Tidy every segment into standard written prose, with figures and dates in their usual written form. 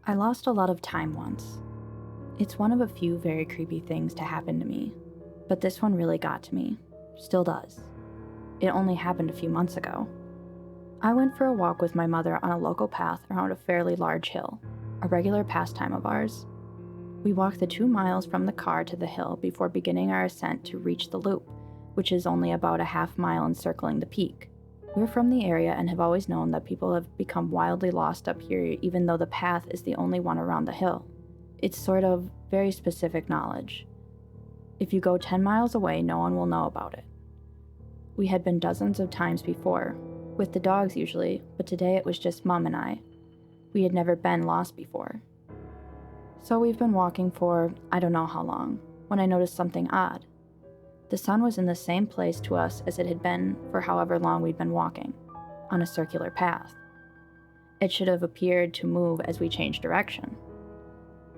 I lost a lot of time once. It's one of a few very creepy things to happen to me, but this one really got to me. Still does. It only happened a few months ago. I went for a walk with my mother on a local path around a fairly large hill, a regular pastime of ours. We walked the 2 miles from the car to the hill before beginning our ascent to reach the loop, which is only about a half-mile encircling the peak. We're from the area and have always known that people have become wildly lost up here even though the path is the only one around the hill. It's sort of very specific knowledge. If you go 10 miles away, no one will know about it. We had been dozens of times before, with the dogs usually, but today it was just Mom and I. We had never been lost before. So we've been walking for I don't know how long, when I noticed something odd. The sun was in the same place to us as it had been for however long we'd been walking, on a circular path. It should have appeared to move as we changed direction.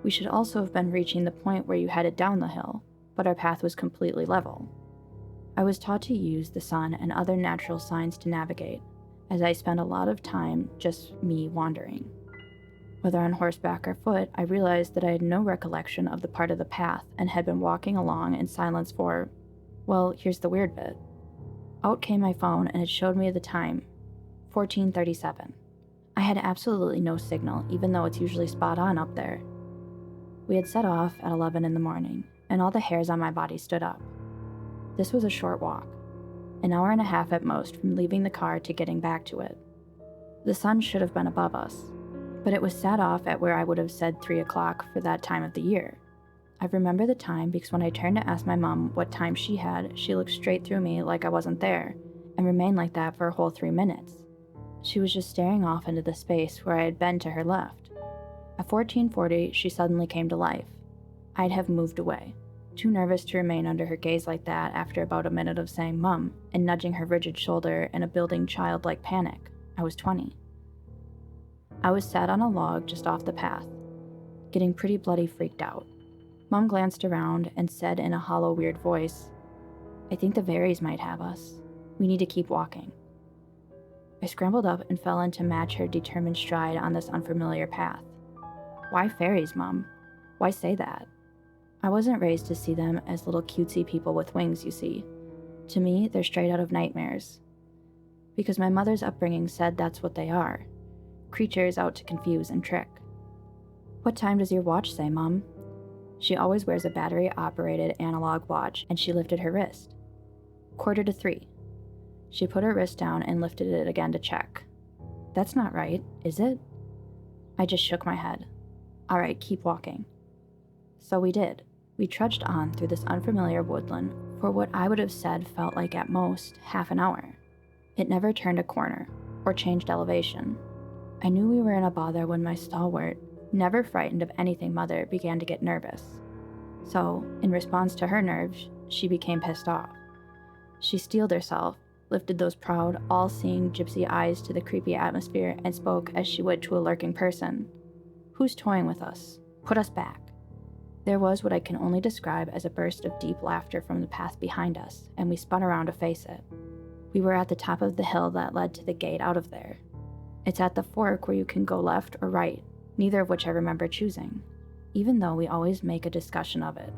We should also have been reaching the point where you headed down the hill, but our path was completely level. I was taught to use the sun and other natural signs to navigate, as I spent a lot of time just me wandering. Whether on horseback or foot, I realized that I had no recollection of the part of the path and had been walking along in silence for, well, here's the weird bit. Out came my phone and it showed me the time, 14:37. I had absolutely no signal, even though it's usually spot on up there. We had set off at 11 in the morning, and all the hairs on my body stood up. This was a short walk, an hour and a half at most from leaving the car to getting back to it. The sun should have been above us, but it was set off at where I would have said 3 o'clock for that time of the year. I remember the time because when I turned to ask my mom what time she had, she looked straight through me like I wasn't there, and remained like that for a whole 3 minutes. She was just staring off into the space where I had been to her left. At 14:40, she suddenly came to life. I'd have moved away, too nervous to remain under her gaze like that after about a minute of saying "Mum" and nudging her rigid shoulder in a building childlike panic. I was 20. I was sat on a log just off the path, getting pretty bloody freaked out. Mom glanced around and said in a hollow, weird voice, "I think the fairies might have us. We need to keep walking." I scrambled up and fell in to match her determined stride on this unfamiliar path. Why fairies, Mom? Why say that? I wasn't raised to see them as little cutesy people with wings, you see. To me, they're straight out of nightmares. Because my mother's upbringing said that's what they are. Creatures out to confuse and trick. What time does your watch say, Mom? She always wears a battery-operated analog watch, and she lifted her wrist. 2:45. She put her wrist down and lifted it again to check. That's not right, is it? I just shook my head. All right, keep walking. So we did. We trudged on through this unfamiliar woodland for what I would have said felt like at most half an hour. It never turned a corner or changed elevation. I knew we were in a bother when my stalwart, never frightened of anything mother, began to get nervous. So, in response to her nerves, she became pissed off. She steeled herself, lifted those proud, all-seeing gypsy eyes to the creepy atmosphere, and spoke as she would to a lurking person. Who's toying with us? Put us back. There was what I can only describe as a burst of deep laughter from the path behind us, and we spun around to face it. We were at the top of the hill that led to the gate out of there. It's at the fork where you can go left or right, neither of which I remember choosing, even though we always make a discussion of it.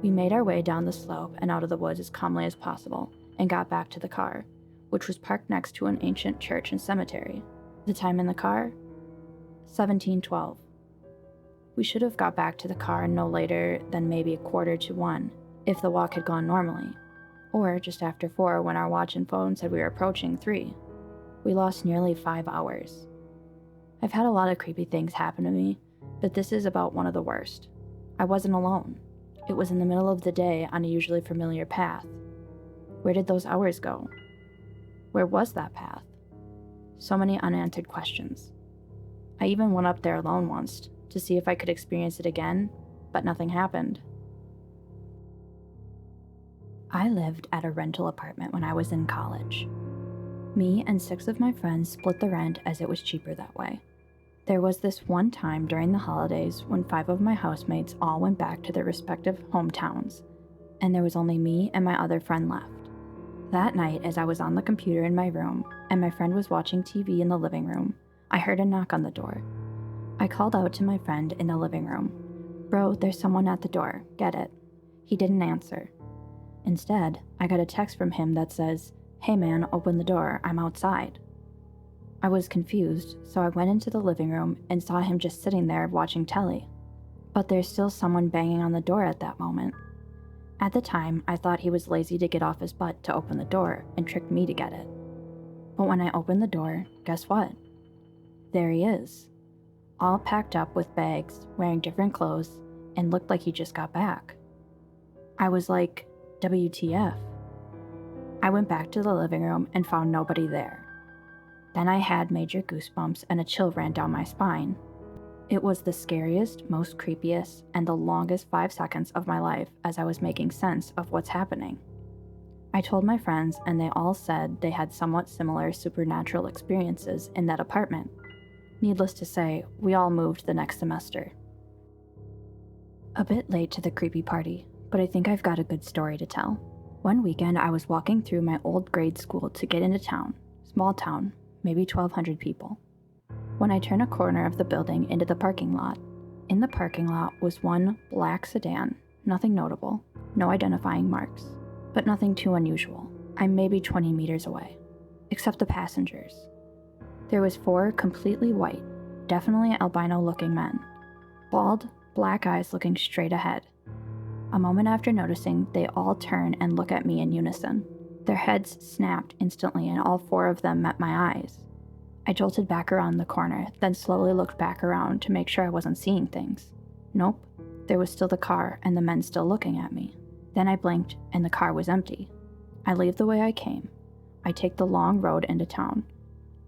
We made our way down the slope and out of the woods as calmly as possible, and got back to the car, which was parked next to an ancient church and cemetery. The time in the car? 17:12. We should have got back to the car no later than maybe 1:45, if the walk had gone normally, or just after 4 when our watch and phone said we were approaching 3. We lost nearly 5 hours. I've had a lot of creepy things happen to me, but this is about one of the worst. I wasn't alone. It was in the middle of the day on a usually familiar path. Where did those hours go? Where was that path? So many unanswered questions. I even went up there alone once to see if I could experience it again, but nothing happened. I lived at a rental apartment when I was in college. Me and 6 of my friends split the rent as it was cheaper that way. There was this one time during the holidays when 5 of my housemates all went back to their respective hometowns, and there was only me and my other friend left. That night, as I was on the computer in my room, and my friend was watching TV in the living room, I heard a knock on the door. I called out to my friend in the living room. "Bro, there's someone at the door. Get it?" He didn't answer. Instead, I got a text from him that says, "Hey man, open the door, I'm outside." I was confused, so I went into the living room and saw him just sitting there watching telly. But there's still someone banging on the door at that moment. At the time, I thought he was lazy to get off his butt to open the door and tricked me to get it. But when I opened the door, guess what? There he is, all packed up with bags, wearing different clothes, and looked like he just got back. I was like, WTF? I went back to the living room and found nobody there. Then I had major goosebumps and a chill ran down my spine. It was the scariest, most creepiest, and the longest 5 seconds of my life as I was making sense of what's happening. I told my friends and they all said they had somewhat similar supernatural experiences in that apartment. Needless to say, we all moved the next semester. A bit late to the creepy party, but I think I've got a good story to tell. One weekend I was walking through my old grade school to get into town, small town, maybe 1,200 people. When I turned a corner of the building into the parking lot, in the parking lot was one black sedan, nothing notable, no identifying marks, but nothing too unusual. I'm maybe 20 meters away, except the passengers. There was 4 completely white, definitely albino-looking men, bald, black eyes looking straight ahead. A moment after noticing, they all turn and look at me in unison. Their heads snapped instantly and all 4 of them met my eyes. I jolted back around the corner, then slowly looked back around to make sure I wasn't seeing things. Nope, there was still the car and the men still looking at me. Then I blinked and the car was empty. I leave the way I came. I take the long road into town,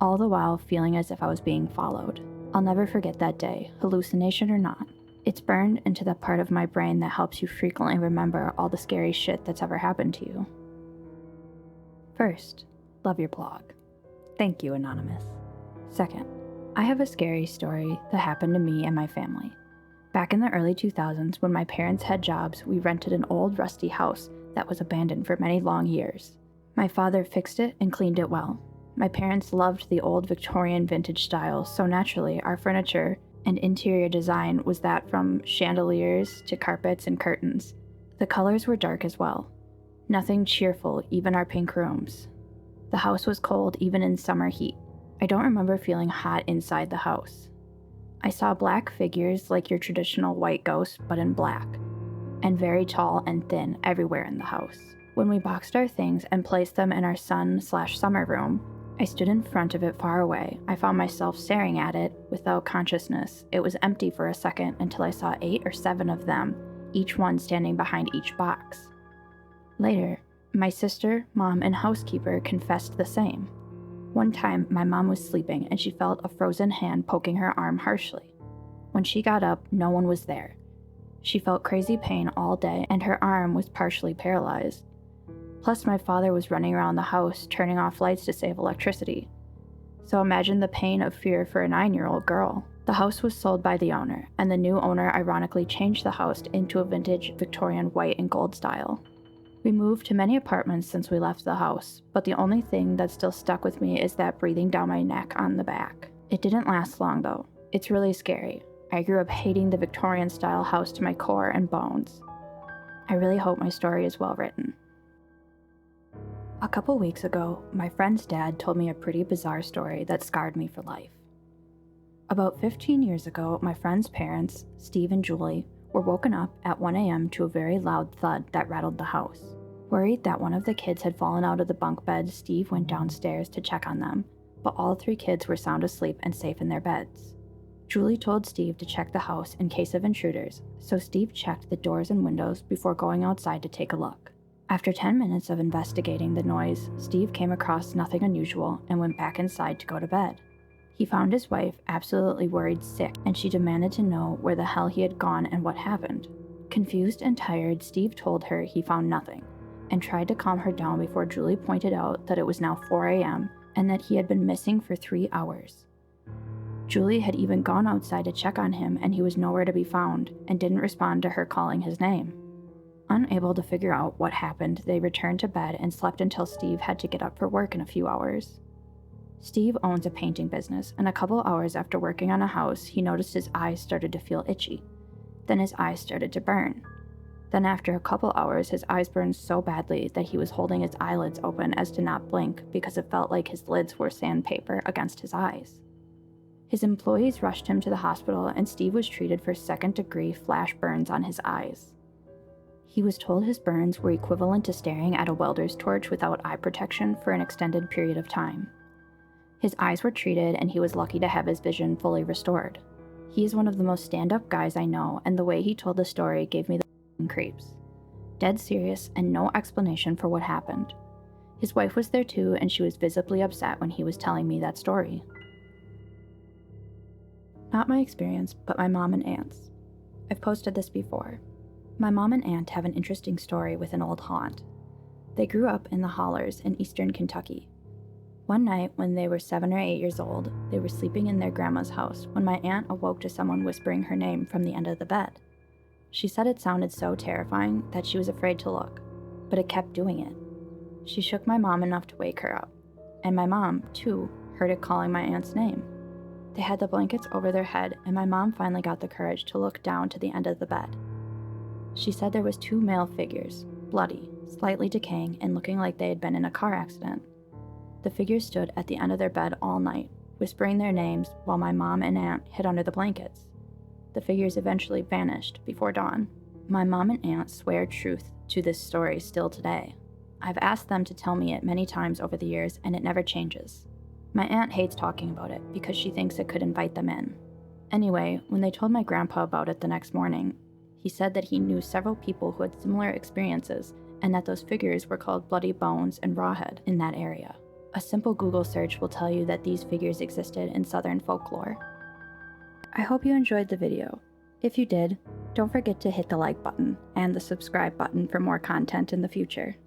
all the while feeling as if I was being followed. I'll never forget that day, hallucination or not. It's burned into that part of my brain that helps you frequently remember all the scary shit that's ever happened to you. First, love your blog. Thank you, Anonymous. Second, I have a scary story that happened to me and my family. Back in the early 2000s, when my parents had jobs, we rented an old rusty house that was abandoned for many long years. My father fixed it and cleaned it well. My parents loved the old Victorian vintage style, so naturally our furniture and interior design was that from chandeliers to carpets and curtains. The colors were dark as well. Nothing cheerful, even our pink rooms. The house was cold even in summer heat. I don't remember feeling hot inside the house. I saw black figures like your traditional white ghost, but in black, and very tall and thin everywhere in the house. When we boxed our things and placed them in our sun/summer room, I stood in front of it far away. I found myself staring at it without consciousness. It was empty for a second until I saw 8 or 7 of them, each one standing behind each box. Later, my sister, mom, and housekeeper confessed the same. One time, my mom was sleeping and she felt a frozen hand poking her arm harshly. When she got up, no one was there. She felt crazy pain all day and her arm was partially paralyzed. Plus, my father was running around the house turning off lights to save electricity. So imagine the pain of fear for a 9-year-old girl. The house was sold by the owner, and the new owner ironically changed the house into a vintage Victorian white and gold style. We moved to many apartments since we left the house, but the only thing that still stuck with me is that breathing down my neck on the back. It didn't last long though. It's really scary. I grew up hating the Victorian style house to my core and bones. I really hope my story is well written. A couple weeks ago, my friend's dad told me a pretty bizarre story that scarred me for life. About 15 years ago, my friend's parents, Steve and Julie, were woken up at 1 a.m. to a very loud thud that rattled the house. Worried that one of the kids had fallen out of the bunk bed, Steve went downstairs to check on them, but all 3 kids were sound asleep and safe in their beds. Julie told Steve to check the house in case of intruders, so Steve checked the doors and windows before going outside to take a look. After 10 minutes of investigating the noise, Steve came across nothing unusual and went back inside to go to bed. He found his wife absolutely worried sick, and she demanded to know where the hell he had gone and what happened. Confused and tired, Steve told her he found nothing, and tried to calm her down before Julie pointed out that it was now 4 a.m. and that he had been missing for 3 hours. Julie had even gone outside to check on him and he was nowhere to be found, and didn't respond to her calling his name. Unable to figure out what happened, they returned to bed and slept until Steve had to get up for work in a few hours. Steve owns a painting business, and a couple hours after working on a house, he noticed his eyes started to feel itchy. Then his eyes started to burn. Then after a couple hours, his eyes burned so badly that he was holding his eyelids open as to not blink because it felt like his lids were sandpaper against his eyes. His employees rushed him to the hospital, and Steve was treated for second-degree flash burns on his eyes. He was told his burns were equivalent to staring at a welder's torch without eye protection for an extended period of time. His eyes were treated, and he was lucky to have his vision fully restored. He is one of the most stand-up guys I know, and the way he told the story gave me the creeps. Dead serious and no explanation for what happened. His wife was there too, and she was visibly upset when he was telling me that story. Not my experience, but my mom and aunt's. I've posted this before. My mom and aunt have an interesting story with an old haunt. They grew up in the hollers in eastern Kentucky. One night, when they were 7 or 8 years old, they were sleeping in their grandma's house when my aunt awoke to someone whispering her name from the end of the bed. She said it sounded so terrifying that she was afraid to look, but it kept doing it. She shook my mom enough to wake her up, and my mom, too, heard it calling my aunt's name. They had the blankets over their head, and my mom finally got the courage to look down to the end of the bed. She said there was 2 male figures, bloody, slightly decaying, and looking like they had been in a car accident. The figures stood at the end of their bed all night, whispering their names while my mom and aunt hid under the blankets. The figures eventually vanished before dawn. My mom and aunt swear truth to this story still today. I've asked them to tell me it many times over the years, and it never changes. My aunt hates talking about it because she thinks it could invite them in. Anyway, when they told my grandpa about it the next morning, he said that he knew several people who had similar experiences and that those figures were called Bloody Bones and Rawhead in that area. A simple Google search will tell you that these figures existed in Southern folklore. I hope you enjoyed the video. If you did, don't forget to hit the like button and the subscribe button for more content in the future.